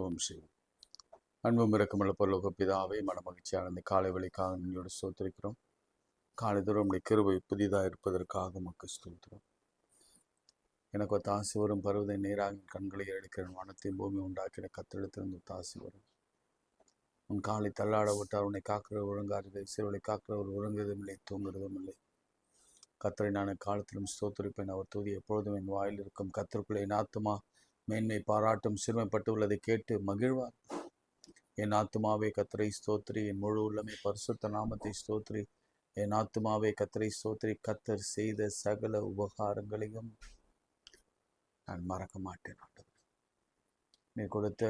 ஓம் ஸ்ரீ அன்பும் இரக்கமுள்ள பரலோக பிதாவே, மனமகிழ்ச்சியான இந்த காலை வழிக்காக நீங்களோடு ஸ்தோத்திரிக்கிறோம். காலை தூரம் நம்முடைய கிருபை புதிதாக இருப்பதற்காக மக்கள் ஸ்தோத்திரம். எனக்கு ஒத்தாசி வரும் பருவதை நேராக கண்களை எடுக்கிற வானத்தையும் பூமி உண்டாக்கின கத்தெடுத்திருந்து தாசி வரும். உன் காலை தள்ளாட விட்டார், உன்னை காக்கிற ஒழுங்காததை சிறுவனை காக்கிறவர் ஒழுங்குவதும் இல்லை, தூங்குறதும் இல்லை. கத்தரை நான் காலத்திலும் ஸ்தோத்திரிப்பேன். அவர் தூதி எப்பொழுதும் என் வாயில் இருக்கும். கத்தருக்குள்ளே என் ஆத்துமா மேன்மை பாராட்டும், சிறுமைப்பட்டு உள்ளதை கேட்டு மகிழ்வார். என் ஆத்துமாவே கத்தரை ஸ்தோத்திரி, என் முழு உள்ளமே பரிசுத்த நாமத்தை ஸ்தோத்திரி. என் ஆத்துமாவே கத்தரை ஸ்தோத்திரி, கத்தர் செய்த சகல உபகாரங்களையும் நான் மறக்க மாட்டேன். நீ கொடுத்த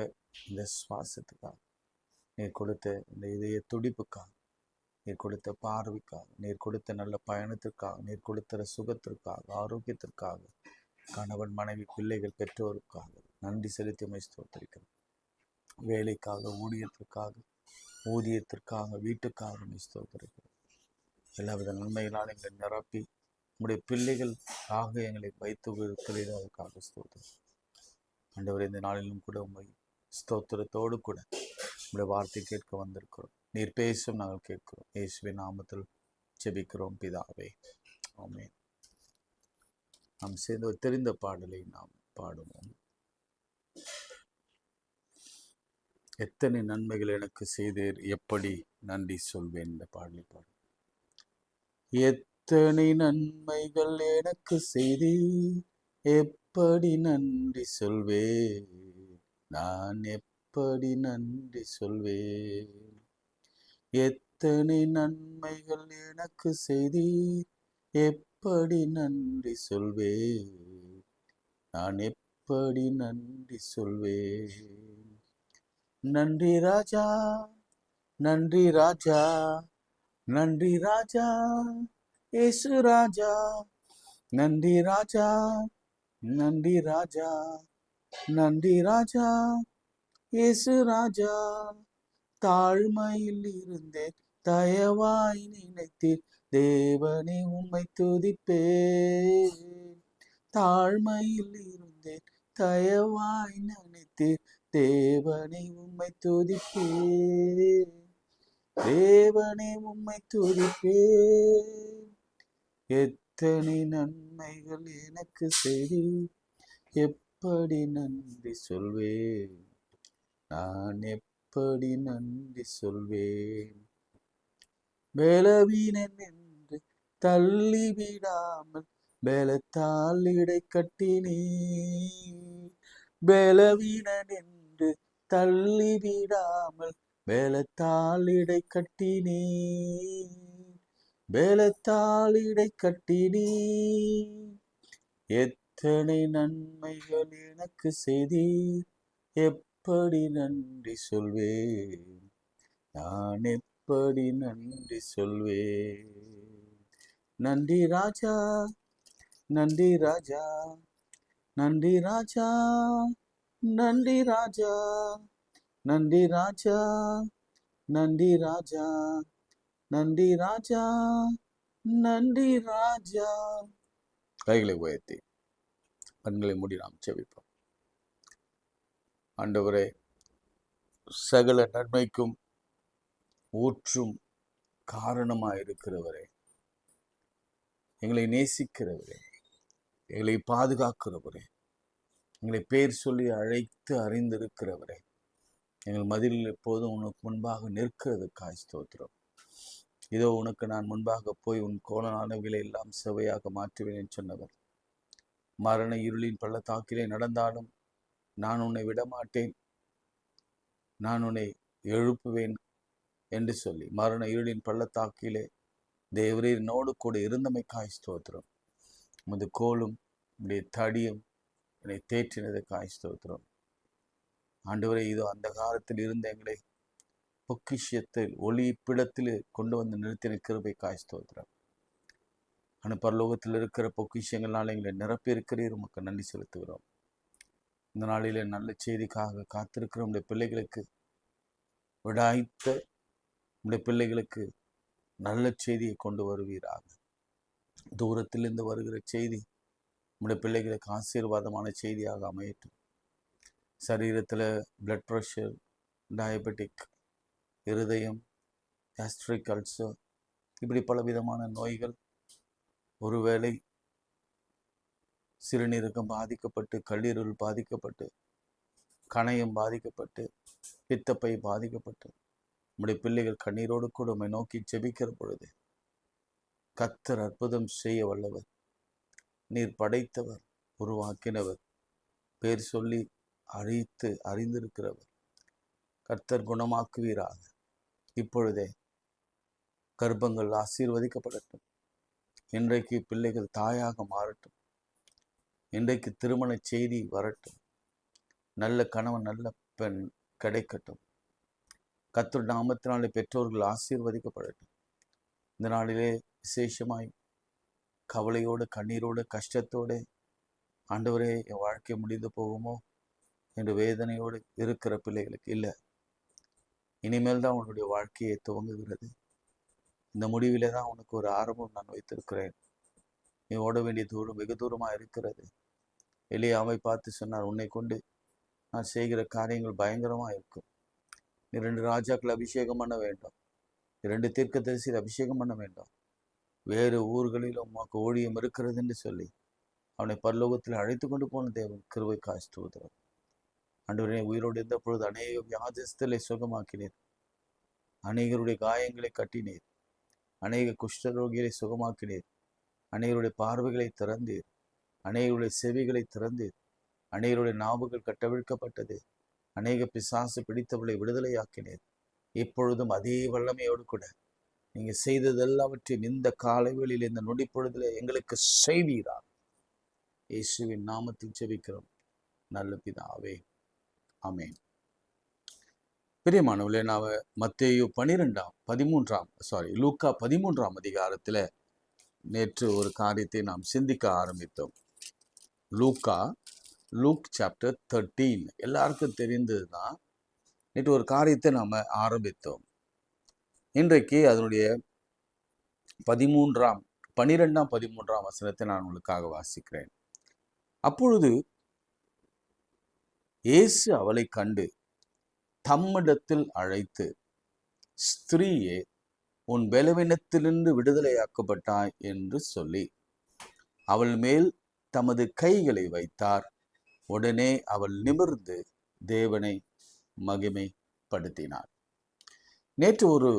இந்த சுவாசத்துக்காக, நீர் கொடுத்த இந்த இதய துடிப்புக்காக, நீர் கொடுத்த பார்வைக்காக, நீர் கொடுத்த நல்ல பயணத்திற்காக, நீர் கொடுத்த சுகத்திற்காக, ஆரோக்கியத்திற்காக, கணவன் மனைவி பிள்ளைகள் பெற்றோருக்காக நன்றி செலுத்தி உம்மை ஸ்தோத்திரிக்கிறோம். வேலைக்காக, ஊதியத்திற்காக, வீட்டுக்காக உம்மை ஸ்தோத்திரிக்கிறோம். எல்லாவித நன்மைகளால் எங்களை நிரப்பி உம்முடைய பிள்ளைகளுக்காக எங்களை வைத்து இருக்கிறீர்கள். அதற்காக ஸ்தோத்திரம். ஆண்டவர், இந்த நாளிலும் கூட உம்மை ஸ்தோத்திரத்தோடு கூட உம்முடைய வார்த்தை கேட்க வந்திருக்கிறோம். நீர் பேசும் நாங்கள் கேட்கிறோம். இயேசுவின் நாமத்தில் ஜெபிக்கிறோம் பிதாவே, ஆமென். நாம் சேர்ந்து ஒரு தெரிந்த பாடலை நாம் பாடுவோம். எத்தனை நன்மைகள் எனக்கு செய்தீர், எப்படி நன்றி சொல்வேன். இந்த பாடலை பாடும். எத்தனை நன்மைகள் எனக்கு செய்தீர், எப்படி நன்றி சொல்வேன், நான் எப்படி நன்றி சொல்வேன். எத்தனை நன்மைகள் எனக்கு செய்தீர், எப்படி நன்றி சொல்வேன், நான் எப்படி நன்றி சொல்வேன். நன்றி ராஜா, நன்றி ராஜா, நன்றி ராஜா, இயேசு ராஜா. நன்றி ராஜா, நன்றி ராஜா, நன்றி ராஜா, இயேசு ராஜா. தாழ்மையில் இருந்தேன், தயவாய் நினைத்தீர், தேவனே உம்மை துதிப்பேன். தாழ்மையில் இருந்தேன், தயவாய் நினைத்தீர், தேவனை உம்மை துதிப்பேன். தேவனை உம்மை துதிப்பேன். எத்தனை நன்மைகள் எனக்கு செய்தீர், எப்படி நன்றி சொல்வேன், நான் எப்படி நன்றி சொல்வேன். பலவீனன் என்று தள்ளிவிடாமல் பலத்தால் இடை கட்டினீர். பலவீனன் என்று தள்ளிவிடாமல் பலத்தால் இடை கட்டினீர். பலத்தால் இடை கட்டினீர். எத்தனை நன்மைகள் எனக்கு செய்தீர், எப்படி நன்றி சொல்வேன், நான் எப்படி நன்றி சொல்வேன். நன்றி ராஜா, நன்றி ராஜா, நன்றி ராஜா, நன்றி ராஜா, நன்றி ராஜா, நன்றி ராஜா, நன்றி ராஜா, நன்றி ராஜா. கைகளை உயர்த்தி கண்களை மூடி நாம் ஜெபிப்போம். ஆண்டவரே, சகல நன்மைக்கும் ஊற்றும் காரணமாயிருக்கிறவரே, எங்களை நேசிக்கிறவரே, எங்களை பாதுகாக்கிறவரே, எங்களை பேர் சொல்லி அழைத்து அறிந்திருக்கிறவரே, எங்கள் மதிலில் எப்போதும் உனக்கு முன்பாக நிற்கிறதுக்காய் ஸ்தோத்திரம். இதோ உனக்கு நான் முன்பாக போய் உன் கோணலானவைகளை எல்லாம் செவையாக மாற்றுவேன் சொன்னவர். மரண இருளின் பள்ளத்தாக்கிலே நடந்தாலும் நான் உன்னை விடமாட்டேன், நான் உன்னை எழுப்புவேன் என்று சொல்லி மரண இருளின் பள்ளத்தாக்கிலே தேவரீர் என்னோடு கூட இருந்தமைக்காய் ஸ்தோத்திரம். உமது கோலும் உடைய தடியும் என்னை தேற்றினதுக்காய் ஸ்தோத்திரம். ஆண்டவரே, இதோ அந்த காலத்தில் இருந்த எங்களை பொக்கிஷத்தில் ஒளிப்பிடத்தில் கொண்டு வந்து நிறுத்தின கிருபைக்காய் ஸ்தோத்திரம். ஆனால் பரலோகத்தில் இருக்கிற பொக்கிஷங்களால் எங்களை நிரப்பி இருக்கிறீர், உமக்கு நன்றி செலுத்துகிறோம். இந்த நாளிலே நல்ல செய்திக்காக காத்திருக்கிற உடைய பிள்ளைகளுக்கு, விடாய்த்த உடைய பிள்ளைகளுக்கு நல்ல செய்தியை கொண்டு வருவீராக. தூரத்திலிருந்து வருகிற செய்தி உடைய பிள்ளைகளுக்கு ஆசீர்வாதமான செய்தியாக அமையட்டும். சரீரத்தில் பிளட் ப்ரெஷர், டயபெட்டிக், இருதயம், கேஸ்ட்ரிக் அல்சர், இப்படி பலவிதமான நோய்கள், ஒருவேளை சிறுநீரகம் பாதிக்கப்பட்டு, கல்லீரல் பாதிக்கப்பட்டு, கணையம் பாதிக்கப்பட்டு, பித்தப்பை பாதிக்கப்பட்டு, நம்முடைய பிள்ளைகள் கண்ணீரோடு கூட உம்மை நோக்கி ஜெபிக்கிற பொழுது கர்த்தர் அற்புதம் செய்ய வல்லவர். நீர் படைத்தவர், உருவாக்கினவர், பேர் சொல்லி அறிந்திருக்கிறவர். கர்த்தர் குணமாக்குவீராக. இப்பொழுதே கர்ப்பங்கள் ஆசீர்வதிக்கப்படட்டும். இன்றைக்கு பிள்ளைகள் தாயாக மாறட்டும். இன்றைக்கு திருமண செய்தி வரட்டும். நல்ல கணவன், நல்ல பெண் கிடைக்கட்டும். கர்த்தர் நாமத்தினாலே பெற்றோர்கள் ஆசீர்வதிக்கப்படட்டும். இந்த நாளிலே விசேஷமாய் கவலையோடு, கண்ணீரோடு, கஷ்டத்தோடு, ஆண்டவரே என் வாழ்க்கை முடிந்து போகுமோ என்று வேதனையோடு இருக்கிற பிள்ளைகளுக்கு இல்லை, இனிமேல் தான் உன்னுடைய வாழ்க்கையை துவங்குகிறது. இந்த முடிவிலே தான் உனக்கு ஒரு ஆரம்பம் நான் வைத்திருக்கிறேன். நீ ஓட வேண்டிய தூரம் வெகு தூரமாக இருக்கிறது. எலியாவை பார்த்து சொன்னார், உன்னை கொண்டு நான் செய்கிற காரியங்கள் பயங்கரமாக இருக்கும். நீ 2 ராஜாக்கள் அபிஷேகம் பண்ண வேண்டும், 2 தீர்க்கதரிசியை அபிஷேகம் பண்ண வேண்டும், வேறு ஊர்களிலும் உமக்கு ஊழியம் இருக்கிறது என்று சொல்லி அவனை பரலோகத்தில் அழைத்து கொண்டு போன தேவன் கிருபைக்காய் ஸ்தோத்திரம். ஆண்டவரே, உயிரோடு இருந்த பொழுது அநேக வியாதிஸ்தலை சுகமாக்கினீர், அநேகருடைய காயங்களை கட்டினீர், அநேக குஷ்டரோகிகளை சுகமாக்கினீர், அநேகருடைய பார்வைகளை திறந்தீர், அநேகருடைய செவிகளை திறந்தீர், அநேகருடைய நாவுகள் கட்டவிழ்க்கப்பட்டது, அநேக பிசாசு பிடித்தவர்களை விடுதலையாக்கினீர். இப்பொழுதும் அதே வல்லமையோடு கூட நீங்க செய்ததெல்லாவற்றையும் இந்த காலைகளில், இந்த நொடி பொழுதுல எங்களுக்கு செய்வீரா. இயேசுவின் நாமத்தில் ஜெபிக்கிறோம் நல்ல பிதாவே, ஆமென். பிரியமானவர்களே, நாம மத்தேயு 13 லூக்கா 13 அதிகாரத்துல நேற்று ஒரு காரியத்தை நாம் சிந்திக்க ஆரம்பித்தோம். லூக் சாப்டர் 13 எல்லாருக்கும் தெரிந்ததுதான். நேற்று ஒரு காரியத்தை நாம ஆரம்பித்தோம். இன்றைக்கு அதனுடைய 12, 13 வசனத்தை நான் உங்களுக்காக வாசிக்கிறேன். அப்பொழுது இயேசு அவளை கண்டு தம்மிடத்தில் அழைத்து, ஸ்திரீயே, உன் பலவீனத்திலிருந்து விடுதலையாக்கப்பட்டாய் என்று சொல்லி அவள் மேல் தமது கைகளை வைத்தார். உடனே அவள் நிமிர்ந்து தேவனை மகிமைப்படுத்தினார். நேற்று ஒரு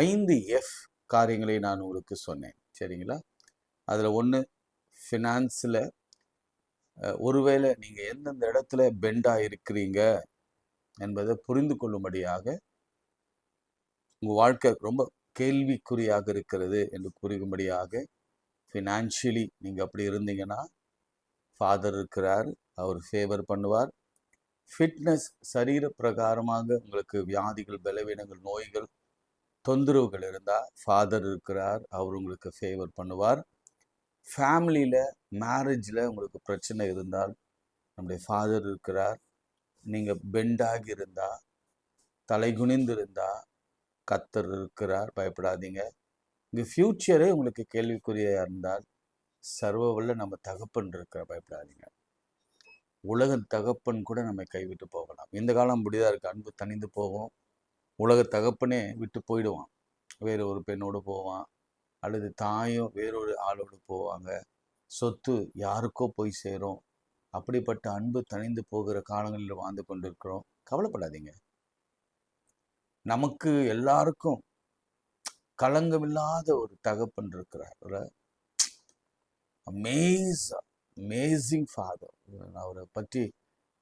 5 காரியங்களை நான் உங்களுக்கு சொன்னேன், சரிங்களா? அதில் ஒன்று, ஃபினான்ஸில் ஒருவேளை நீங்கள் எந்தெந்த இடத்துல பெண்டாக இருக்கிறீங்க என்பதை புரிந்து கொள்ளும்படியாக, உங்கள் வாழ்க்கை ரொம்ப கேள்விக்குறியாக இருக்கிறது என்று புரியும்படியாக, ஃபினான்ஷியலி நீங்கள் அப்படி இருந்தீங்கன்னா ஃபாதர் இருக்கிறார், அவர் ஃபேவர் பண்ணுவார். ஃபிட்னஸ், சரீர பிரகாரமாக உங்களுக்கு வியாதிகள், பலவீனங்கள், நோய்கள், தொந்தரவுகள் இருந்தால் ஃபாதர் இருக்கிறார், அவர் உங்களுக்கு ஃபேவர் பண்ணுவார். ஃபேமிலியில், மேரேஜில் உங்களுக்கு பிரச்சனை இருந்தால் நம்முடைய ஃபாதர் இருக்கிறார். நீங்கள் பெண்டாகி இருந்தால், தலை குனிந்து இருந்தால் கர்த்தர் இருக்கிறார், பயப்படாதீங்க. இங்கே ஃப்யூச்சரே உங்களுக்கு கேள்விக்குறியாக இருந்தால் சர்வ வல்ல நம்ம தகப்பன் இருக்கிற, பயப்படாதீங்க. உலக தகப்பன் கூட நம்மை கைவிட்டு போகலாம். இந்த காலம் அப்படிதான் இருக்குது. அன்பு தணிந்து போகும். உலக தகப்பனே விட்டு போயிடுவான், வேறு ஒரு பெண்ணோடு போவான், அல்லது தாயும் வேறொரு ஆளோடு போவாங்க, சொத்து யாருக்கோ போய் சேரும். அப்படிப்பட்ட அன்பு தணிந்து போகிற காலங்களில் வாழ்ந்து கொண்டிருக்கிறோம். கவலைப்படாதீங்க. நமக்கு எல்லாருக்கும் களங்கமில்லாத ஒரு தகப்பன் இருக்கிறார். Amazing father. அவரை பற்றி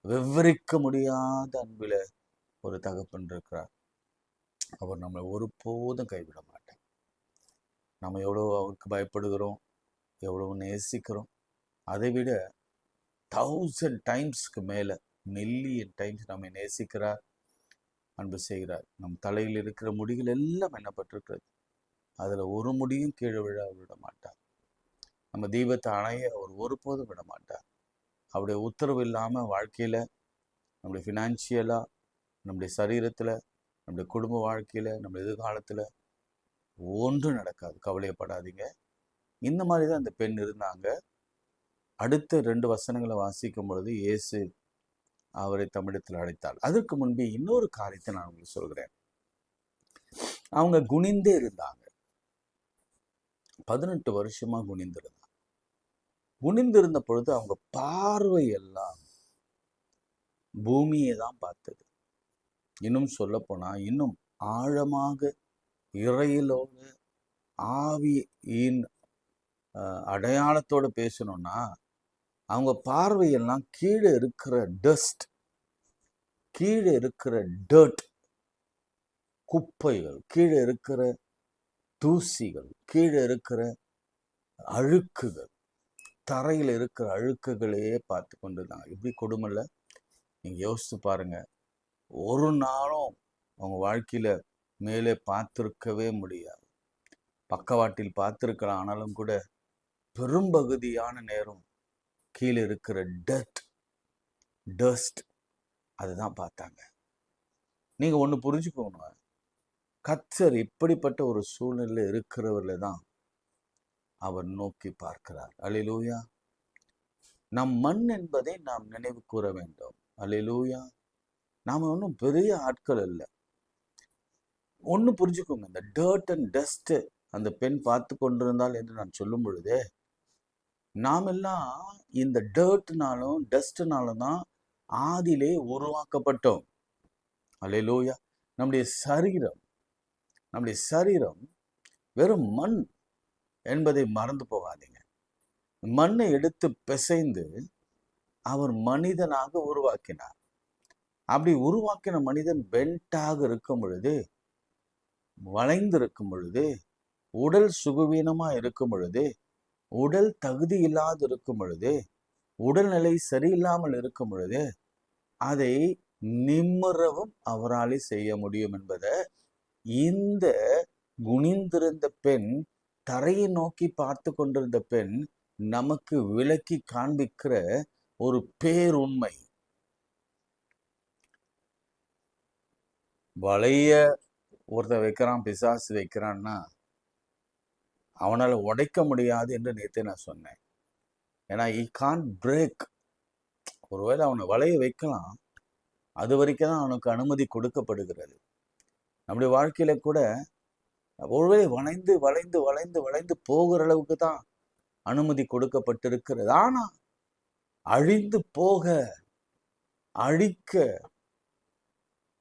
விவரிக்க முடியாத அன்பில் ஒரு தகப்பன் இருக்கிறார். அவர் நம்மளை ஒருபோதும் கைவிட மாட்டார். நம்ம எவ்வளோ அவருக்கு பயப்படுகிறோம், எவ்வளோ நேசிக்கிறோம், அதை விட 1000 டைம்ஸ்க்கு மேலே, மில்லியன் டைம்ஸ் நம்மை நேசிக்கிறார், அன்பு செய்கிறார். நம் தலையில் இருக்கிற முடிகள் எல்லாம் எண்ணப்பட்டிருக்கிறது. அதில் ஒரு முடியும் கீழே விட மாட்டார். நம்ம தீபத்தை அணைய அவர் ஒருபோதும் விட மாட்டார். அவருடைய உத்தரவு இல்லாமல் வாழ்க்கையில், நம்முடைய ஃபினான்ஷியலாக, நம்முடைய சரீரத்தில், நம்முடைய குடும்ப வாழ்க்கையில், நம்ம எதிர்காலத்தில் ஒன்றும் நடக்காது. கவலையப்படாதீங்க. இந்த மாதிரி தான் அந்த பெண் இருந்தாங்க. அடுத்த 2 வசனங்களை வாசிக்கும் பொழுது இயேசு அவரை தம்மிடத்தில் அழைத்தாள். அதற்கு முன்பே இன்னொரு காரியத்தை நான் உங்களுக்கு சொல்கிறேன். அவங்க குனிந்தே இருந்தாங்க. 18 வருஷமா குனிந்திருந்தாங்க. குனிந்திருந்த பொழுது அவங்க பார்வை எல்லாம் பூமியை தான் பார்த்தது. இன்னும் சொல்ல போனா இன்னும் ஆழமாக இறையிலோடு ஆவியின் அடையாளத்தோடு பேசணும்னா அவங்க பார்வையெல்லாம் கீழே இருக்கிற டஸ்ட், கீழே இருக்கிற டர்ட், குப்பைகள், கீழே இருக்கிற தூசிகள், கீழே இருக்கிற அழுக்குகள், தரையில் இருக்கிற அழுக்குகளையே பார்த்து கொண்டு இருந்தாங்க. இப்படி கொடுமையில்ல? நீங்க யோசித்து பாருங்க. ஒரு நாளும் அவங்க வாழ்க்கையில மேலே பார்த்திருக்கவே முடியாது. பக்கவாட்டில் பார்த்திருக்கலாம், ஆனாலும் கூட பெரும்பகுதியான நேரம் கீழே இருக்கிற டஸ்ட் அதுதான் பார்த்தாங்க. நீங்க ஒண்ணு புரிஞ்சுக்கோங்க, கர்த்தர் இப்படிப்பட்ட ஒரு சூழ்நிலை இருக்கிறவர்ல தான் அவர் நோக்கி பார்க்கிறார். அல்லேலூயா. நம் மண் என்பதை நாம் நினைவு கூற வேண்டும். அல்லேலூயா. நாம ஒன்றும் பெரிய ஆட்கள் அல்ல. ஒண்ணு புரிஞ்சுக்கோங்க, இந்த டர்ட் அண்ட் டஸ்ட் அந்த பெண் பார்த்து கொண்டிருந்தால் என்று நான் சொல்லும் பொழுதே, நாம் எல்லாம் இந்த டர்ட்னாலும் டஸ்ட்னாலும் தான் ஆதியிலே உருவாக்கப்பட்டோம். அல்லேலூயா. நம்முடைய சரீரம் வெறும் மண் என்பதை மறந்து போகாதீங்க. மண்ணை எடுத்து பிசைந்து அவர் மனிதனாக உருவாக்கினார். அப்படி உருவாக்கின மனிதன் பென்டாக இருக்கும் பொழுது, வளைந்திருக்கும் பொழுது, உடல் சுகவீனமா இருக்கும் பொழுது, உடல் தகுதி இல்லாது இருக்கும் பொழுது, உடல்நிலை சரியில்லாமல் இருக்கும் பொழுது அதை நிம்மறவும் அவராலே செய்ய முடியும் என்பதை இந்த குனிந்திருந்த பெண், தரையை நோக்கி பார்த்து கொண்டிருந்த பெண் நமக்கு விளக்கி காண்பிக்கிற ஒரு பேருண்மை. வளைய ஒருத்தன் வைக்கிறான், பிசாசு வைக்கிறான்னா அவனால் உடைக்க முடியாது என்று நேற்றே நான் சொன்னேன். ஏன்னா ஈ கான்ட் பிரேக். ஒருவேளை அவனை வளைய வைக்கலாம், அது வரைக்கும் தான் அவனுக்கு அனுமதி கொடுக்கப்படுகிறது. நம்முடைய வாழ்க்கையில கூட ஒருவேளை வளைந்து வளைந்து வளைந்து வளைந்து போகிற அளவுக்கு தான் அனுமதி கொடுக்கப்பட்டிருக்கிறது. ஆனா அழிந்து போக, அழிக்க,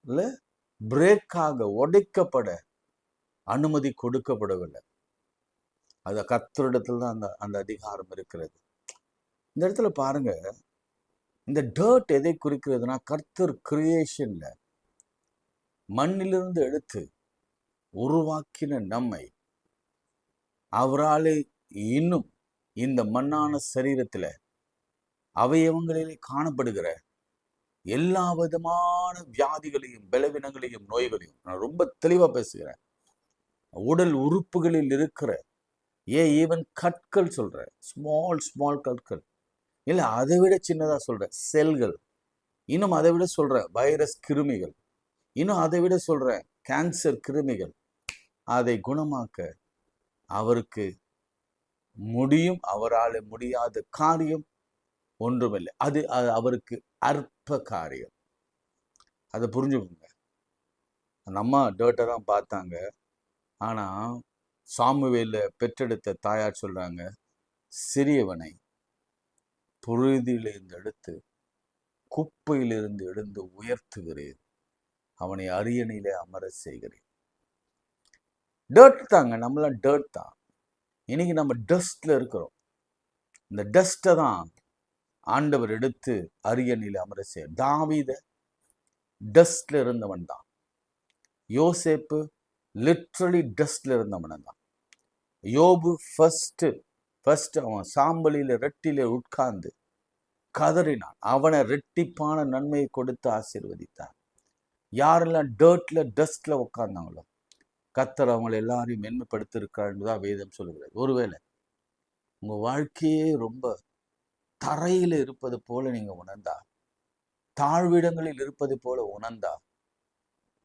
இல்ல பிரேக்காக, உடைக்கப்பட அனுமதி கொடுக்கப்படவில்லை. அது கர்த்தரிடத்தில் தான் அந்த அதிகாரம் இருக்கிறது. இந்த இடத்துல பாருங்க, இந்த டர்ட் எதை குறிக்கிறதுனா, கர்த்தர் கிரியேஷன்ல மண்ணிலிருந்து எடுத்து உருவாக்கின நம்மை அவராலே இன்னும் இந்த மண்ணான சரீரத்துல அவயவங்களிலே காணப்படுகிற எல்லா விதமான வியாதிகளையும், பலவீனங்களையும், நோய்களையும், நான் ரொம்ப தெளிவா பேசுகிறேன், உடல் உறுப்புகளில் இருக்கிற ஈவன் கற்கள் சொல்றேன், ஸ்மால் கற்கள், இல்ல அதை விட சின்னதா சொல்ற செல்கள், இன்னும் அதை விட சொல்ற வைரஸ் கிருமிகள், இன்னும் அதை விட சொல்ற கேன்சர் கிருமிகள், அதை குணமாக்க அவருக்கு முடியும். அவரால் முடியாத காரியம் ஒன்றுமில்லை. அது அவருக்கு அற்ப காரியம். அதை புரிஞ்சுக்கோங்க. அந்த அம்மா டர்ட்டை தான் பார்த்தாங்க. ஆனா சாமுவேல பெற்றெடுத்த தாயார் சொல்றாங்க, சிறியவனை புழுதியிலிருந்து எடுத்து குப்பையிலிருந்து எழுந்து உயர்த்துகிறேன், அவனை அரியணையிலே அமர செய்கிறேன். டர்ட் தாங்க, நம்மளாம் டர்ட் தான். இன்னைக்கு நம்ம டஸ்ட்ல இருக்கிறோம். இந்த டஸ்ட்டை தான் ஆண்டவர் எடுத்து அரியணையில அமர செய்ய. தாவீத டஸ்ட்ல இருந்தவன் தான். யோசேப்பு லிட்ரலி டஸ்ட்ல இருந்தவன் தான். யோபு ஃபர்ஸ்ட் அவன் சாம்பலில ரெட்டில உட்கார்ந்து கதறினான். அவனை ரெட்டிப்பான நன்மையை கொடுத்து ஆசீர்வதித்தான். யாரெல்லாம் டர்ட்ல டஸ்ட்ல உட்கார்ந்தாங்களோ கர்த்தர் அவங்களை எல்லாரையும் மென்மைப்படுத்திருக்கார் என்றுதான் வேதம் சொல்லுகிறது. ஒருவேளை உங்க வாழ்க்கையே ரொம்ப தரையில இருப்பது போல நீங்க உணர்ந்தா, தாழ்விடங்களில் இருப்பது போல உணர்ந்தா,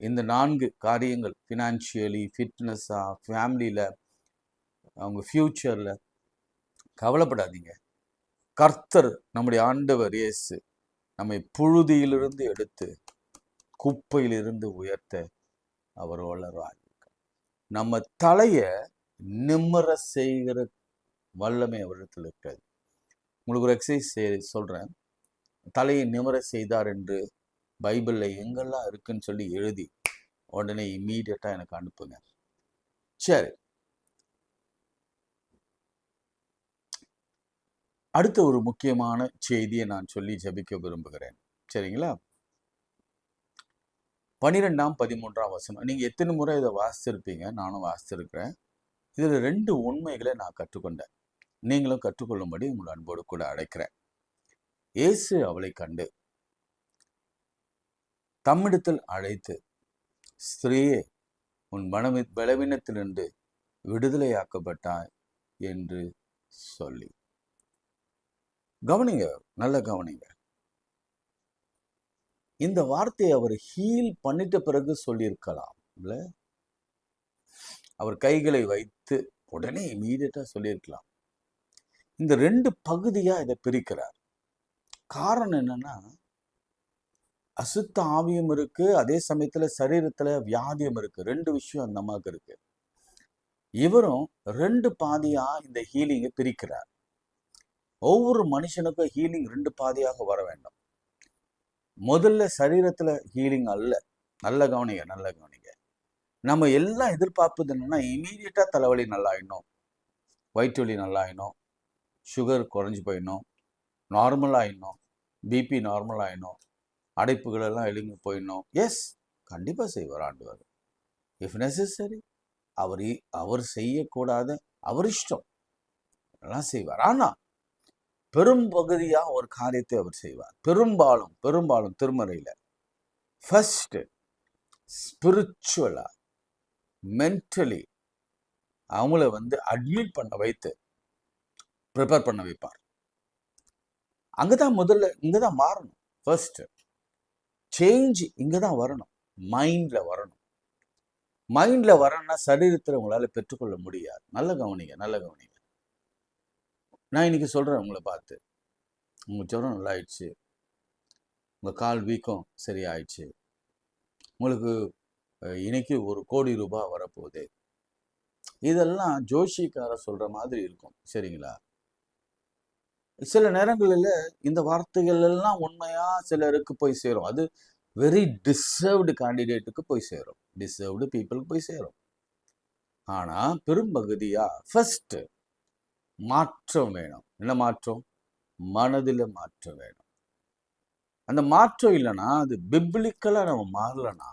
இந்த 4 காரியங்கள், ஃபினான்ஷியலி, ஃபிட்னஸா, ஃபேமிலியில, அவங்க ஃபியூச்சர்ல, கவலைப்படாதீங்க. கர்த்தர் நம்முடைய ஆண்டவர் இயேசு நம்மை புழுதியிலிருந்து எடுத்து குப்பையிலிருந்து உயர்த்த அவர் வல்லவராய் இருக்கிறார். நம்ம தலைய நிம்மற செய்கிற வல்லமை அவரிடத்தில் இருக்கிறது. உங்களுக்கு ஒரு எக்ஸசைஸ் சொல்றேன். தலையை நிமிர செய்தார் என்று பைபிள்ல எங்கெல்லாம் இருக்குன்னு சொல்லி எழுதி உடனே இம்மீடியட்டா எனக்கு அனுப்புங்க. சரி, அடுத்த ஒரு முக்கியமான செய்தியை நான் சொல்லி ஜபிக்க விரும்புகிறேன். சரிங்களா? 12ஆம் 13ஆம் வசனம். நீங்க எத்தனை முறை இதை வாசிச்சிருப்பீங்க, நானும் வாசிச்சிருக்கிறேன். இதுல 2 உண்மைகளை நான் கற்றுக்கொண்டேன். நீங்களும் கற்றுக்கொள்ளும்படி உங்கள் அன்போடு கூட அழைக்கிறேன். இயேசு அவளை கண்டு தம்மிடத்தில் அழைத்து, ஸ்திரீயே, உன் பலவீனத்திலிருந்து விடுதலையாக்கப்பட்டாய் என்று சொல்லி. கவனிங்க, நல்ல கவனிங்க. இந்த வார்த்தையை அவர் ஹீல் பண்ணிட்ட பிறகு சொல்லியிருக்கலாம் இல்ல? அவர் கைகளை வைத்து உடனே இமீடியட்டா சொல்லியிருக்கலாம். இந்த 2 பகுதியா இதை பிரிக்கிறார். காரணம் என்னன்னா, அசுத்த ஆவியும் இருக்கு, அதே சமயத்துல சரீரத்துல வியாதியும் இருக்கு. 2 விஷயம் அந்த அம்மாவுக்கு இருக்கு. இவரும் 2 பாதியா இந்த ஹீலிங்கை பிரிக்கிறார். ஒவ்வொரு மனுஷனுக்கும் ஹீலிங் 2 பாதியாக வர வேண்டும். முதல்ல சரீரத்துல ஹீலிங் அல்ல. நல்ல கவனிங்க, நல்ல கவனிங்க. நம்ம எல்லாம் எதிர்பார்ப்பது என்னன்னா, இமீடியட்டா தலைவலி நல்லாயிடணும், வயிற்று வலி நல்லாயிடணும், சுகர் குறைஞ்சி போயிடணும், நார்மல் ஆயிடணும், பிபி நார்மல் ஆயிடணும், அடைப்புகள் எல்லாம் எழுங்கி போயிடணும். எஸ், கண்டிப்பா செய்வார் ஆண்டவர். இஃப் நெசசரி அவர் செய்யக்கூடாத அவர் இஷ்டம் எல்லாம் செய்வார். ஆனா பெரும் பகுதியா ஒரு காரியத்தை அவர் செய்வார். பெரும்பாலும் திருமறையில ஃபர்ஸ்ட் ஸ்பிரிச்சுவலா மென்டலி அவங்கள அட்மிட் பண்ண வைத்து ப்ரிப்பேர் பண்ண வைப்பார். அங்கதான் முதல்ல இங்கதான் மாறணும். ஃபர்ஸ்ட் சேஞ்ச் இங்கதான் வரணும், மைண்ட்ல வரணும். மைண்ட்ல வரணும்னா சரீரத்தில் உங்களால பெற்றுக்கொள்ள முடியாது. நல்ல கவனிங்க, நல்ல கவனிங்க. நான் இன்னைக்கு சொல்றேன், உங்களை பார்த்து, உங்க ஜுரம் நல்லா ஆயிடுச்சு, உங்க கால் வீக்கம் சரியாயிடுச்சு, உங்களுக்கு இன்னைக்கு 1 கோடி ரூபாய் வரப்போகுது. இதெல்லாம் ஜோஷிக்கார சொல்ற மாதிரி இருக்கும். சரிங்களா? சில நேரங்களில் இந்த வார்த்தைகள் எல்லாம் உண்மையா சிலருக்கு போய் சேரும். அது வெரி டிசர்வ்டு கேண்டிடேட்டுக்கு போய் சேரும், டிசர்வ்டு பீப்புளுக்கு போய் சேரும். ஆனா பெரும்பகுதியா ஃபர்ஸ்ட் மாற்றம் வேணும். என்ன மாற்றம்? மனதில் மாற்றம் வேணும். அந்த மாற்றம் இல்லைன்னா, அது பிப்ளிக்கலா நம்ம மாறலனா,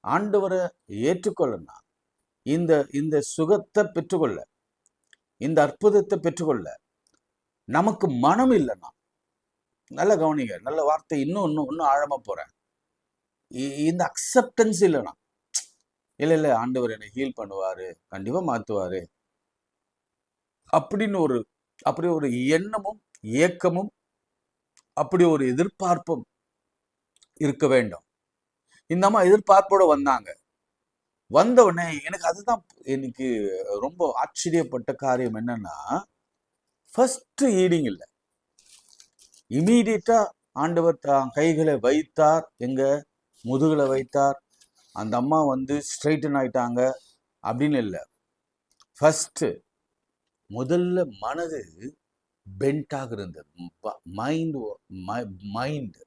ஆண்டவரை ஏற்றுக்கொள்ளனா, இந்த சுகத்தை பெற்றுக்கொள்ள, இந்த அற்புதத்தை பெற்றுக்கொள்ள நமக்கு மனம் இல்லைன்னா, நல்ல கவனிங்க, நல்ல வார்த்தை, இன்னும் ஆழமா போறேன். இந்த அக்செப்டன்ஸ் இல்லைன்னா, இல்ல ஆண்டவர் என்னை ஹீல் பண்ணுவாரு, கண்டிப்பா மாத்துவாரு அப்படின்னு அப்படி ஒரு எண்ணமும் ஏக்கமும் அப்படி ஒரு எதிர்பார்ப்பும் இருக்க வேண்டும். இந்த அம்மா எதிர்பார்ப்போட வந்த உடனே எனக்கு அதுதான் எனக்கு ரொம்ப ஆச்சரியப்பட்ட காரியம். என்னன்னா, ஃபர்ஸ்ட் ஈடிங் இல்லை, இமீடியட்டா ஆண்டவர் கைகளை வைத்தார், எங்க முதுகுல வைத்தார், அந்த அம்மா ஸ்ட்ரைட்டன் ஆயிட்டாங்க அப்படின்னு இல்லை. ஃபர்ஸ்ட் முதல்ல மனது பென்டாக இருந்தது. மைண்ட்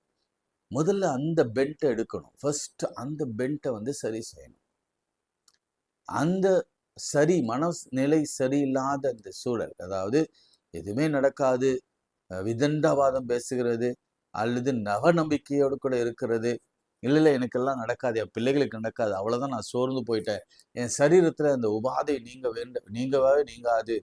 முதல்ல அந்த பென்ட்டை எடுக்கணும். ஃபர்ஸ்ட் அந்த பென்ட்டை சரி செய்யணும். அந்த மனநிலை சரியில்லாத அந்த சூழல், அதாவது எதுவுமே நடக்காது, விதண்டாவாதம் பேசுகிறது, அல்லது நவ நம்பிக்கையோடு கூட இருக்கிறது. இல்லை எனக்கெல்லாம் நடக்காது, என் பிள்ளைகளுக்கு நடக்காது, அவ்வளோதான், நான் சோர்ந்து போயிட்டேன், என் சரீரத்தில் அந்த உபாதை நீங்கவே நீங்காது,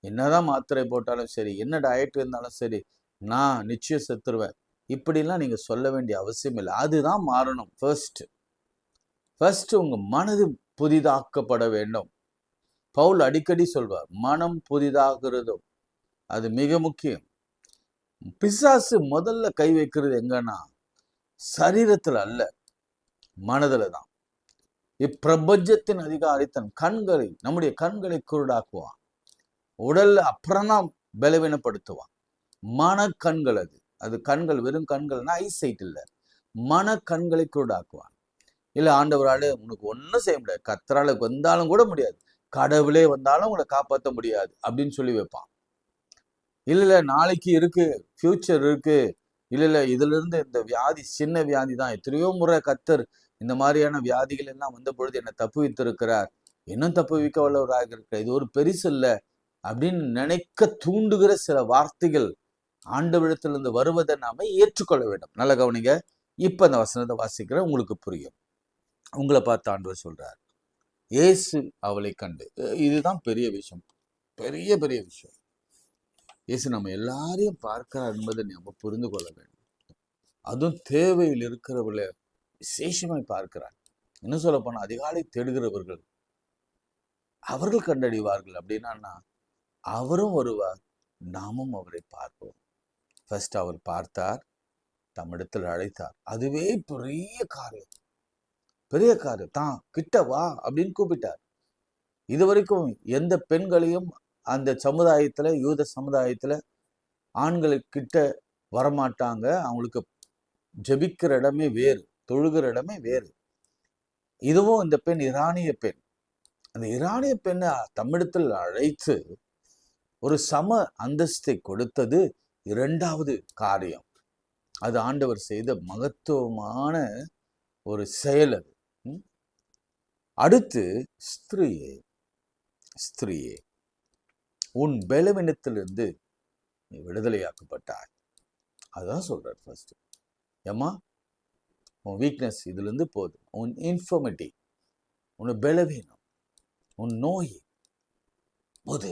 என்னதான் மாத்திரை போட்டாலும் சரி, என்ன டயட் இருந்தாலும் சரி, நான் நிச்சயம் செத்துருவேன், இப்படிலாம் நீங்க சொல்ல வேண்டிய அவசியம் இல்லை. அதுதான் மாறணும். ஃபர்ஸ்ட் உங்க மனது புதிதாக்கப்பட வேண்டும். பவுல் அடிக்கடி சொல்வார், மனம் புதிதாகிறதும் அது மிக முக்கியம். பிசாசு முதல்ல கை வைக்கிறது எங்கன்னா சரீரத்துல அல்ல, மனதுல தான். இப்பிரபஞ்சத்தின் அதிகாரி தன் நம்முடைய கண்களை குருடாக்குவான், உடல்ல அப்புறம் தான் பலவீனப்படுத்துவான். மனக்கண்கள் அது. அது கண்கள், வெறும் கண்கள்னா ஐசைட் இல்லை, மன கண்களை குருடாக்குவான். இல்லை ஆண்டவரால் உனக்கு ஒன்றும் செய்ய முடியாது, கர்த்தரால வந்தாலும் கூட முடியாது, கடவுளே வந்தாலும் உங்களை காப்பாற்ற முடியாது அப்படின்னு சொல்லி வைப்பான். இல்லை நாளைக்கு இருக்கு, ஃபியூச்சர் இருக்கு, இல்லை இதுல இருந்து இந்த வியாதி சின்ன வியாதி தான், எத்தனையோ முறை கர்த்தர் இந்த மாதிரியான வியாதிகள் எல்லாம் வந்த பொழுது என்னை தப்பு வைத்திருக்கிறார், இன்னும் தப்பு வைக்க வல்லவராக இருக்கிறார், இது ஒரு பெருசு இல்லை அப்படின்னு நினைக்க தூண்டுகிற சில வார்த்தைகள் ஆண்டவரிடத்திலிருந்து வருவதை நாம ஏற்றுக்கொள்ள வேண்டும். நல்ல கவனிங்க, இப்ப அந்த வசனத்தை வாசிக்கிற உங்களுக்கு புரியும். உங்களை பார்த்து ஆண்டவர் சொல்றார், இயேசு அவளை கண்டு. இதுதான் பெரிய விஷயம், பெரிய பெரிய விஷயம். இயேசு நம்ம எல்லாரையும் பார்க்கிறார் என்பதை நம்ம புரிந்து கொள்ள வேண்டும். அதுவும் தேவையில் இருக்கிறவர்களை விசேஷமாய் பார்க்கிறார். இன்னும் சொல்ல போனா அதிகாலை தேடுகிறவர்கள் அவர்கள் கண்டறிவார்கள். அப்படின்னா அவரும் வருவார், நாமும் அவரை பார்ப்போம். ஃபர்ஸ்ட் அவர் பார்த்தார், தம்மிடத்தில் அழைத்தார். அதுவே பெரிய காரியம், பெரிய காரியம். தான் கிட்ட வா அப்படின்னு கூப்பிட்டார். இது வரைக்கும் எந்த பெண்களையும் அந்த சமுதாயத்துல, யூத சமுதாயத்துல ஆண்களுக்கிட்ட வரமாட்டாங்க. அவங்களுக்கு ஜெபிக்கிற இடமே வேறு, தொழுகிற இடமே வேறு. இதுவும் இந்த பெண் இரானிய பெண். அந்த இரானிய பெண்ணை தம்மிடத்தில் அழைத்து ஒரு சம அந்தஸ்தை கொடுத்தது இரண்டாவது காரியம். அது ஆண்டவர் செய்த மகத்துவமான ஒரு செயல் அது. அடுத்து, ஸ்திரீயே ஸ்திரீயே, உன் பலவீனத்திலிருந்து நீ விடுதலையாக்கப்பட்டாய். அதுதான் சொல்றார் ஃபர்ஸ்ட். ஏம்மா, உன் வீக்னஸ் இதுல இருந்து போதும், உன் இன்ஃபர்மிட்டி, உன் பலவீனம், உன் நோய் போது.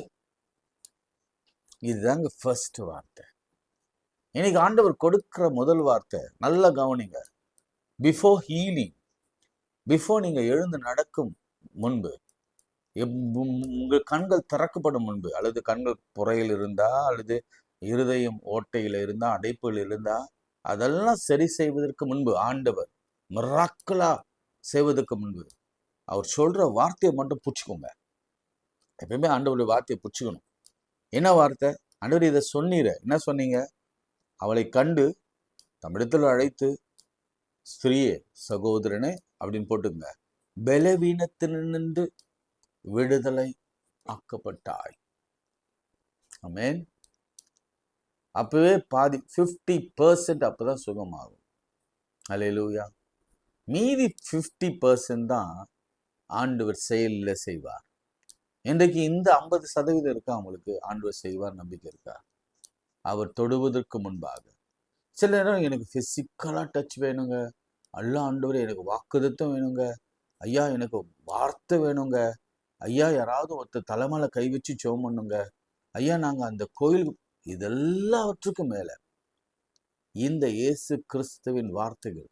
இதுதாங்க ஃபர்ஸ்ட் வார்த்தை. இன்னைக்கு ஆண்டவர் கொடுக்கிற முதல் வார்த்தை நல்ல கவனிங்க. பிஃபோர் ஹீலிங், பிஃபோர் நீங்க எழுந்து நடக்கும் முன்பு, உங்கள் கண்கள் திறக்கப்படும் முன்பு, அல்லது கண்கள் புறையில் இருந்தா, அல்லது இருதயம் ஓட்டையில இருந்தா, அடைப்புகள் இருந்தா, அதெல்லாம் சரி செய்வதற்கு முன்பு, ஆண்டவர் மிராக்கிளா செய்வதற்கு முன்பு அவர் சொல்ற வார்த்தையை மட்டும் புடிச்சுக்கோங்க. எப்பயுமே ஆண்டவருடைய வார்த்தையை புடிச்சுக்கணும். என்ன வார்த்தை? ஆண்டவர் இதை சொன்னீர, என்ன சொன்னீங்க? அவளை கண்டு தமிழத்தில் அழைத்து, ஸ்திரீயே, சகோதரனே அப்படின்னு போட்டுங்க, பலவீனத்தினின்று விடுதலை ஆக்கப்பட்டாய். ஆமென். அப்பவே பாதி 50% அப்பதான் சுகமாகும். அல்லேலூயா. மீதி 50% தான் ஆண்டவர் செயலில் செய்வார். இன்றைக்கு இந்த 50% இருக்கா உங்களுக்கு? ஆண்டவர் செய்வார் நம்பிக்கை இருக்கா? அவர் தொடுவதற்கு முன்பாக சில நேரம் எனக்கு பிசிக்கலா டச் வேணுங்க, அல்ல ஆண்டவரே எனக்கு வாக்குதத்தம் வேணுங்க, ஐயா எனக்கு வார்த்தை வேணுங்க, ஐயா யாராவது ஒருத்தர் தலைமையில கை வச்சு ஜெபம் பண்ணுங்க, ஐயா நாங்க அந்த கோயில், இதெல்லாவற்றுக்கும் மேல இந்த இயேசு கிறிஸ்துவின் வார்த்தைகள்,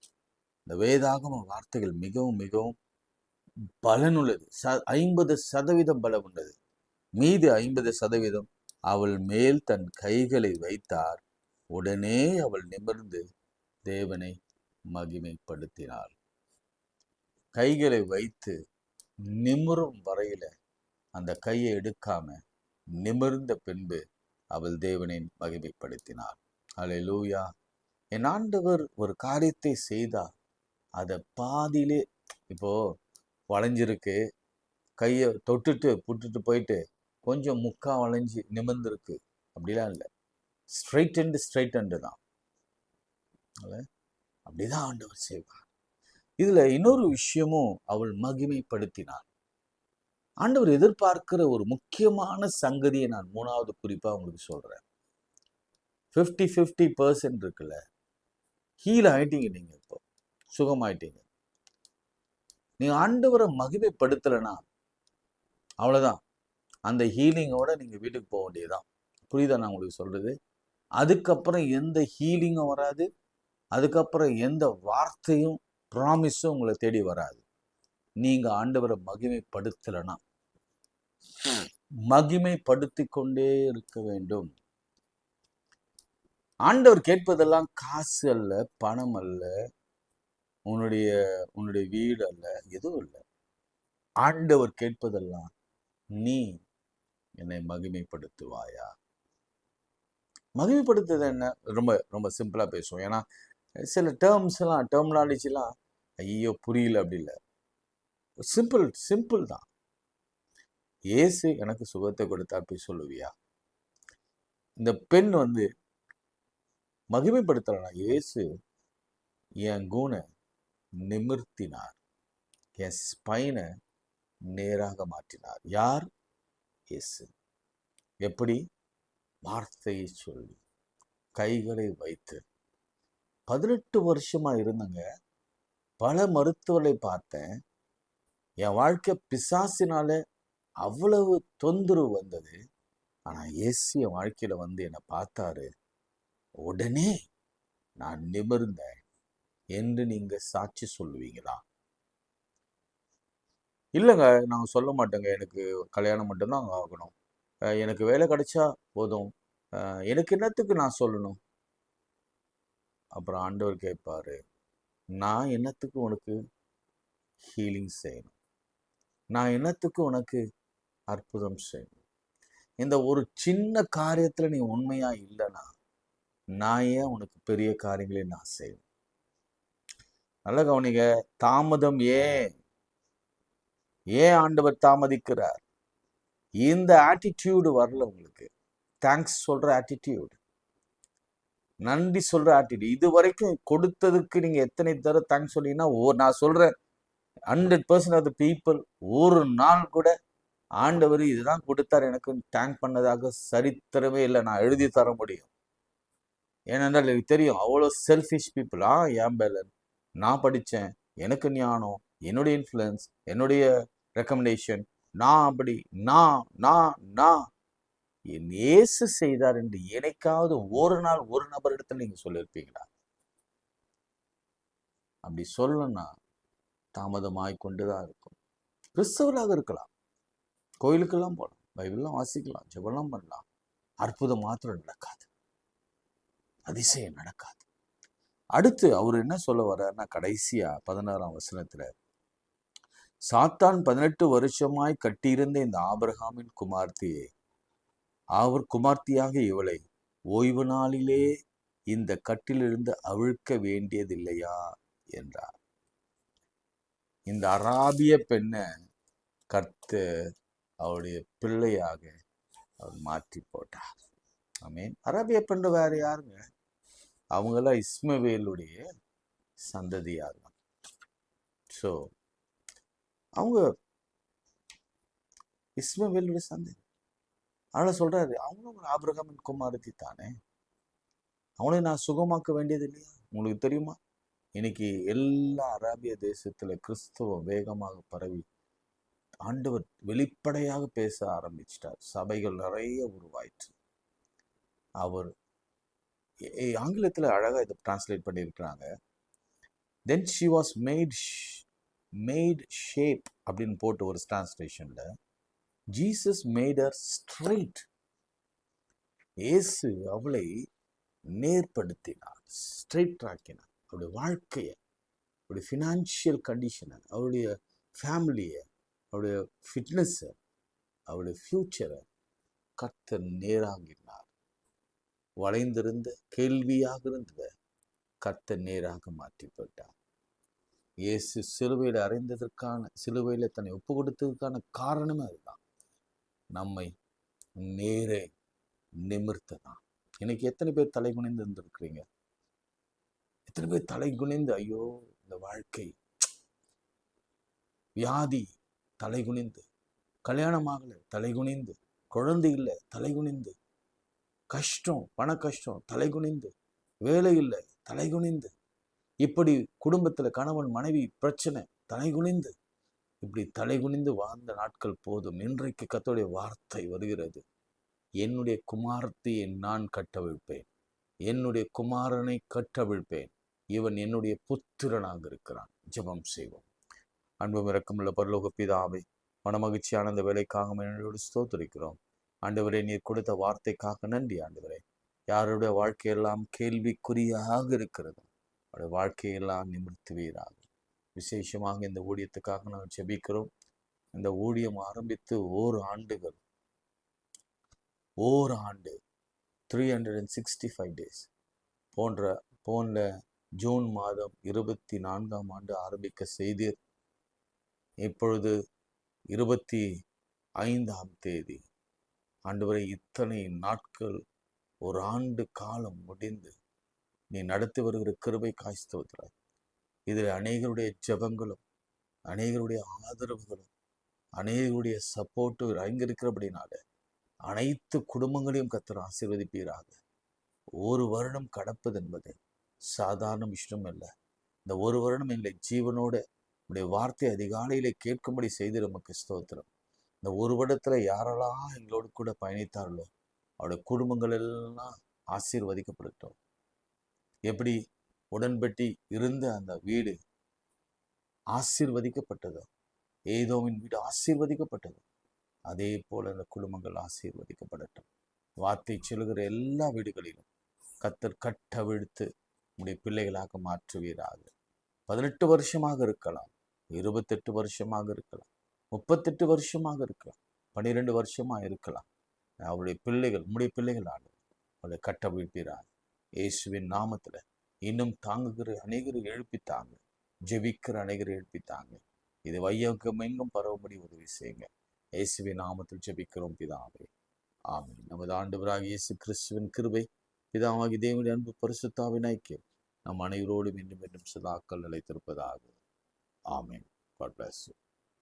இந்த வேதாகம வார்த்தைகள் மிகவும் மிகவும் பலனுள்ளது. 50% பலம் உள்ளது. மீது 50% அவள் மேல் தன் கைகளை வைத்தார், உடனே அவள் நிமிர்ந்து தேவனை மகிமைப்படுத்தினாள். கைகளை வைத்து நிமிரும் வரையில அந்த கையை எடுக்காம நிமிர்ந்த பின்பு அவள் தேவனை மகிமைப்படுத்தினாள். அல்லேலூயா. என் ஆண்டவர் ஒரு காரியத்தை செய்தார், அதை பாதியிலே, இப்போ வளைஞ்சிருக்கு, கையை தொட்டுட்டு புட்டுட்டு போயிட்டு கொஞ்சம் முக்கா வளைஞ்சு நிமிர்ந்திருக்கு, அப்படிலாம் இல்லை. ஸ்ட்ரைட் அண்டு தான். அப்படிதான் ஆண்டவர் செய்வார். இதுல இன்னொரு விஷயமும் அவள் மகிமைப்படுத்தினார். ஆண்டவர் எதிர்பார்க்கிற ஒரு முக்கியமான சங்கதியை நான் மூணாவது குறிப்பா உங்களுக்கு சொல்றேன். 50% இருக்குல்ல, ஹீல் ஆயிட்டீங்க, நீங்க இப்போ சுகமாயிட்டீங்க. நீங்க ஆண்டவரை மகிமைப்படுத்தலைன்னா அவ்வளவுதான், அந்த ஹீலிங்கோட நீங்க வீட்டுக்கு போக வேண்டியதுதான். புரியுதா நான் உங்களுக்கு சொல்றது? அதுக்கப்புறம் எந்த ஹீலிங்கும் வராது, அதுக்கப்புறம் எந்த வார்த்தையும் ப்ராமிஸும் உங்களை தேடி வராது. நீங்க ஆண்டவரை மகிமைப்படுத்தலைன்னா. மகிமைப்படுத்தி கொண்டே இருக்க வேண்டும். ஆண்டவர் கேட்பதெல்லாம் காசு அல்ல, பணம் அல்ல, உன்னுடைய வீடு அல்ல, எதுவும் இல்லை. ஆண்டவர் கேட்பதெல்லாம், நீ என்னை மகிமைப்படுத்துவாயா? மகிமைப்படுத்துறது என்ன? ரொம்ப ரொம்ப சிம்பிளா பேசுவோம். ஏன்னா சில டெர்மினாலஜிலாம் ஐயோ புரியல அப்படி இல்லை. சிம்பிள் சிம்பிள் தான். இயேசு எனக்கு சுகத்தை கொடுத்தா அப்படி சொல்லுவியா? இந்த பெண் மகிமைப்படுத்தலாம். இயேசு என் கூனை நிமிர்த்தினார், என் ஸ்பைனை நேராக மாற்றினார். யார்? இயேசு. எப்படி? வார்த்தையை சொல்லி, கைகளை வைத்து. 18 வருஷமா இருந்தங்க. பல மருத்துவரை பார்த்தேன். என் வாழ்க்கை பிசாசினால அவ்வளவு தொந்தரவு வந்தது. ஆனா இயேசு என் வாழ்க்கையில என்னை பார்த்தாரு. உடனே நான் நிமிர்ந்தேன் என்று நீங்க சாட்சி சொல்லுவீங்களா? இல்லைங்க, நான் சொல்ல மாட்டேங்க. எனக்கு கல்யாணம் மட்டும்தான் ஆகணும், எனக்கு வேலை கிடைச்சா போதும், எனக்கு என்னத்துக்கு நான் சொல்லணும்? அப்புறம் ஆண்டவர் கேட்பாரு, நான் என்னத்துக்கு உனக்கு ஹீலிங் செய்யணும்? நான் என்னத்துக்கு உனக்கு அற்புதம் செய்யணும்? இந்த ஒரு சின்ன காரியத்துல நீ உண்மையா இல்லைன்னா நான் ஏன் உனக்கு பெரிய காரியங்களை நான் செய்வேன்? நல்ல கவனிங்க. தாமதம் ஏன் ஆண்டவர் தாமதிக்கிறார்? இந்த ஆட்டிடியூடு வரல உங்களுக்கு. தேங்க்ஸ் சொல்ற ஆட்டிடியூடு, நன்றி சொல்ற ஆட்டிடியூட். இது வரைக்கும் கொடுத்ததுக்கு நீங்க எத்தனை தடவை தேங்க்ஸ் சொன்னீங்கன்னா, நான் சொல்றேன் 100% ஆஃப் த பீப்புள் ஒரு நாள் கூட ஆண்டவர் இதுதான் கொடுத்தார் எனக்கு தேங்க் பண்ணதாக சரித்திரமே இல்லை. நான் எழுதி தர முடியும். ஏனென்றால் எனக்கு தெரியும் அவ்வளோ செல்ஃபிஷ் பீப்புள். என் பேலன், நான் படித்தேன், எனக்கு ஞானம், என்னுடைய இன்ஃப்ளூயன்ஸ், என்னுடைய ரெக்கமெண்டேஷன், நான் அப்படி நான் என் இயேசு செய்தார் என்று என்னைக்காவது ஒரு நாள் ஒரு நபரிடத்தில் நீங்க சொல்லியிருப்பீங்களா? அப்படி சொல்லணும்னா தாமதமாய் கொண்டுதான் இருக்கும். கிறிஸ்தவராக இருக்கலாம், கோயிலுக்கெல்லாம் போகலாம், பைபிள்லாம் வாசிக்கலாம், ஜெபம்லாம் பண்ணலாம். அற்புதம் மாத்திரம் நடக்காது, அதிசயம் நடக்காது. அடுத்து அவர் என்ன சொல்ல வர்றாருன்னா, கடைசியா 16ஆம் வசனத்துல, சாத்தான் 18 வருஷமாய் கட்டியிருந்த இந்த ஆபிரகாமின் குமார்த்தியாக இவளை ஓய்வு நாளிலே இந்த கட்டிலிருந்து அவிழ்க்க வேண்டியதில்லையா என்றார். இந்த அராபிய பெண்ணை கர்த்தர் அவருடைய பிள்ளையாக அவர் மாற்றி போட்டார். ஆமென். அராபிய பெண்ணு வேற யாருங்க? அவங்களாம் இஸ்மவேலுடைய சந்ததியார். ஸோ அவங்க இஸ்மவேலுடைய சந்ததி. அதனால சொல்றாரு, அவங்களும் ஒரு ஆபிரகாமின் குமாரத்தி தானே, அவனை நான் சுகமாக்க வேண்டியது இல்லையா? உங்களுக்கு தெரியுமா, இன்னைக்கு எல்லா அராபிய தேசத்துல கிறிஸ்தவம் வேகமாக பரவி ஆண்டவர் வெளிப்படையாக பேச ஆரம்பிச்சிட்டார். சபைகள் நிறைய உருவாயிற்று. அவர் ஆங்கிலத்துல அழகா இதை டிரான்ஸ்லேட் பண்ணியிருக்கிறாங்க. Then she was made shape அப்படின்னு போட்டு ஒரு டிரான்ஸ்லேஷன்ல, ஜீசஸ் மேட் ஹர் ஸ்ட்ரெயிட். இயேசு அவளை நேர்படுத்தினார், ஸ்ட்ரெயிட் ஆக்கினார். அவருடைய வாழ்க்கையை, அவருடைய ஃபினான்ஷியல் கண்டிஷனை, அவருடைய ஃபேமிலியை, அவருடைய ஃபிட்னஸை, அவருடைய ஃபியூச்சரை கர்த்தர் நேராகினார். வளைந்திருந்த கேள்வியாக இருந்தத கர்த்தர் நேராக மாற்றி போட்டார். இயேசு சிலுவையில் சிலுவையில் தன்னை ஒப்பு கொடுத்ததுக்கான காரணமே அதுதான். நம்மை நேரே நிமிர்த்ததான். இன்னைக்கு எத்தனை பேர் தலை குனிந்து இருந்திருக்கிறீங்க? எத்தனை பேர் தலை குனிந்து ஐயோ இந்த வாழ்க்கை, வியாதி, தலை குனிந்து, கல்யாணம் ஆகல தலை குனிந்து, குழந்தை இல்லை தலை குனிந்து, கஷ்டம், பண கஷ்டம் தலை குனிந்து, வேலை இல்லை தலை குனிந்து, இப்படி குடும்பத்துல கணவன் மனைவி பிரச்சனை தலை குனிந்து, இப்படி தலை குனிந்து வாழ்ந்த நாட்கள் போதும். இன்றைக்கு கர்த்தருடைய வார்த்தை வருகிறது, என்னுடைய குமாரத்தையை நான் கட்டவிழ்ப்பேன், என்னுடைய குமாரனை கட்டவிழ்ப்பேன், இவன் என்னுடைய புத்திரனாக இருக்கிறான். ஜெபம் செய்வோம். அன்பும் இரக்கமுள்ள பரலோக பிதாவே, மனமகிழ்ச்சியான அந்த வேலைக்காக என்னோடு ஸ்தோத்திரிக்கிறோம். ஆண்டவரே, நீர் கொடுத்த வார்த்தைக்காக நன்றி. ஆண்டவரே, யாருடைய வாழ்க்கையெல்லாம் கேள்விக்குறியாக இருக்கிறது அவருடைய வாழ்க்கையெல்லாம் நிமிர்த்துவீராக. விசேஷமாக இந்த ஊழியத்துக்காக நாங்கள் ஜெபிக்கிறோம். இந்த ஊழியம் ஆரம்பித்து ஓராண்டு 365 days போன்ற ஜூன் மாதம் 24ஆம் ஆண்டு ஆரம்பிக்க செய்தீர். இப்பொழுது 25ஆம் தேதி. ஆண்டவரே, இத்தனை நாட்கள், ஒரு ஆண்டு காலம் முடிந்து நீ நடத்தி வருகிற கிருபைக்காய் ஸ்தோத்திரம். இதில் அநேகருடைய ஜெபங்களும் அநேகருடைய ஆதரவுகளும் அநேகருடைய சப்போர்ட்டு அங்கிருக்கிறபடினால அனைத்து குடும்பங்களையும் கர்த்தர் ஆசீர்வதிப்பீராக. ஒரு வருடம் கடப்பது என்பது சாதாரண விஷயம் அல்ல. இந்த ஒரு வருடம் எங்களை ஜீவனோட உடைய வார்த்தை அதிகாலையிலே கேட்கும்படி செய்து நமக்கு ஸ்தோத்திரம். இந்த ஒரு வருடத்துல யாரெல்லாம் எங்களோடு கூட பயணித்தார்களோ அவருடைய குடும்பங்கள் எல்லாம் ஆசீர்வதிக்கப்படட்டும். எப்படி உடன்பட்டி இருந்த அந்த வீடு ஆசீர்வதிக்கப்பட்டதோ, ஏதோமின் வீடு ஆசீர்வதிக்கப்பட்டதோ, அதே போல அந்த குடும்பங்கள் ஆசீர்வதிக்கப்படட்டும். வார்த்தை சொல்லுகிற எல்லா வீடுகளிலும் கர்த்தர் கட்டவிழ்த்து உடைய பிள்ளைகளாக மாற்றுவீராக. 18 வருஷமாக இருக்கலாம், 28 வருஷமாக இருக்கலாம், 38 வருஷமாக இருக்கலாம், 12 வருஷமா இருக்கலாம். அவருடைய பிள்ளைகள் உடைய பிள்ளைகளாக அவருடைய கட்டவிழ்ப்பீராக. இயேசுவின் நாமத்துல இன்னும் தாங்குகிற அநேகரை எழுப்பித்தாங்க, ஜெபிக்கிற அநேகரை எழுப்பித்தாங்க. இது வையகம் எங்கும் பரவும்படி உதவி செய்யுங்க. இயேசுவின் நாமத்தில் ஜெபிக்கிறோம் பிதாவே, ஆமென். நமது ஆண்டவராகிய இயேசு கிறிஸ்துவின் கிருபை, பிதாவாகிய தேவனுடைய அன்பு, பரிசுத்தாவின் ஐக்கியம் நம் அனைவரோடும் இன்னும் இன்னும் சதாக்கள் நிலைத்திருப்பதாக. ஆமென். God bless you.